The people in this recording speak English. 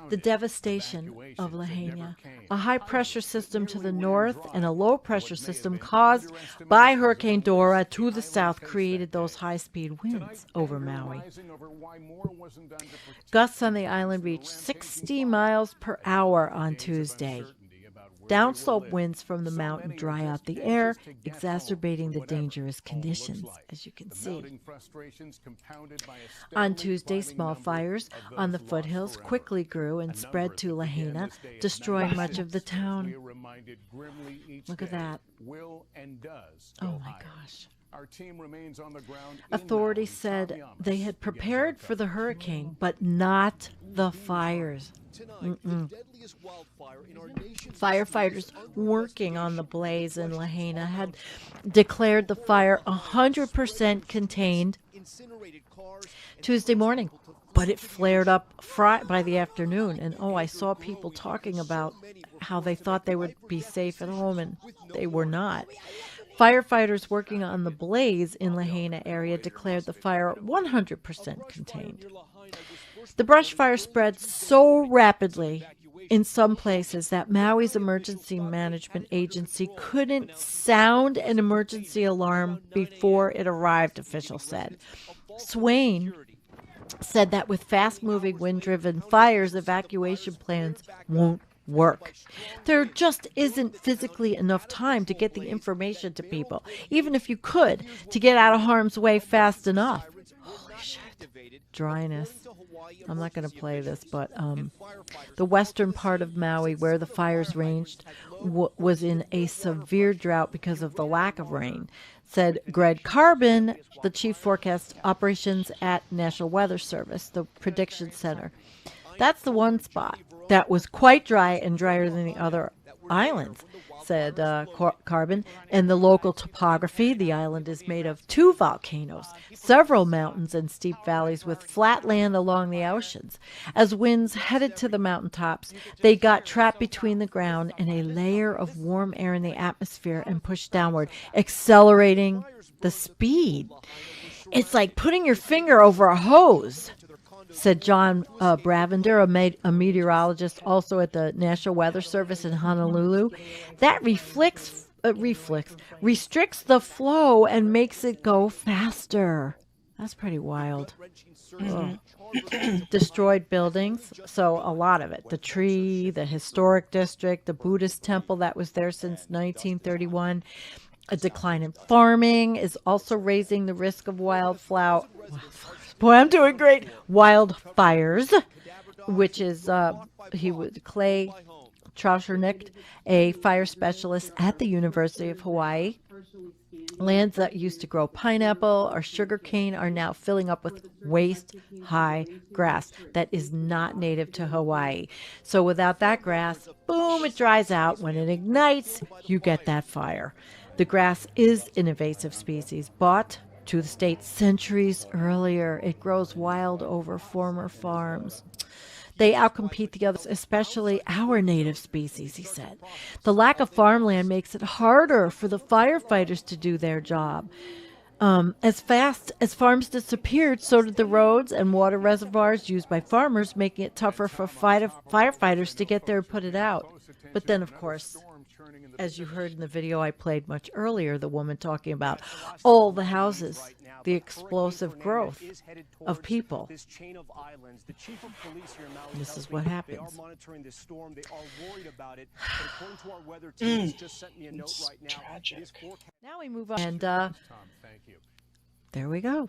The devastation of Lahaina, a high-pressure system to the north and a low-pressure system caused by Hurricane Dora to the south created those high-speed winds over Maui. Gusts on the island reached 60 miles per hour on Tuesday. Downslope winds from the mountain dry out the air, exacerbating the dangerous conditions, as you can see. On Tuesday, small fires on the foothills quickly grew and spread to Lahaina, destroying much of the town. Look at that. Oh my gosh. Authorities said they had prepared for the hurricane, but not the fires. Firefighters working on the blaze in Lahaina had declared the fire 100% contained Tuesday morning, but it flared up by the afternoon. And I saw people talking about how they thought they would be safe at home, and they were not. Firefighters working on the blaze in Lahaina area declared the fire 100% contained. The brush fire spread so rapidly in some places that Maui's emergency management agency couldn't sound an emergency alarm before it arrived, officials said. Swain said that with fast-moving, wind-driven fires, evacuation plans won't work. There just isn't physically enough time to get the information to people, even if you could, to get out of harm's way fast enough. Holy shit. Dryness. I'm not going to play this, but the western part of Maui, where the fires ranged, was in a severe drought because of the lack of rain, said Greg Carbon, the chief forecast operations at National Weather Service, the prediction center. That's the one spot that was quite dry and drier than the other islands, said Carbon. And the local topography, the island is made of 2 volcanoes, several mountains and steep valleys with flat land along the oceans. As winds headed to the mountaintops, they got trapped between the ground and a layer of warm air in the atmosphere and pushed downward, accelerating the speed. It's like putting your finger over a hose, said John Bravender, a meteorologist also at the National Weather Service in Honolulu. That restricts the flow and makes it go faster. That's pretty wild. Destroyed buildings, so a lot of it. The tree, the historic district, the Buddhist temple that was there since 1931. A decline in farming is also raising the risk of wildflowers. Boy, I'm doing great. Wildfires, which is Clay Trauchernicht, a fire specialist at the University of Hawaii. Lands that used to grow pineapple or sugarcane are now filling up with waist-high grass that is not native to Hawaii. So without that grass, boom, it dries out. When it ignites, you get that fire. The grass is an invasive species, brought to the state centuries earlier. It grows wild over former farms. They outcompete the others, especially our native species, he said. The lack of farmland makes it harder for the firefighters to do their job. As fast as farms disappeared, so did the roads and water reservoirs used by farmers, making it tougher for firefighters to get there and put it out. But then, of course, as you heard in the video I played much earlier, the woman talking about all the houses, the explosive growth of people. This is what happens. It's tragic. Now we move on, and there we go.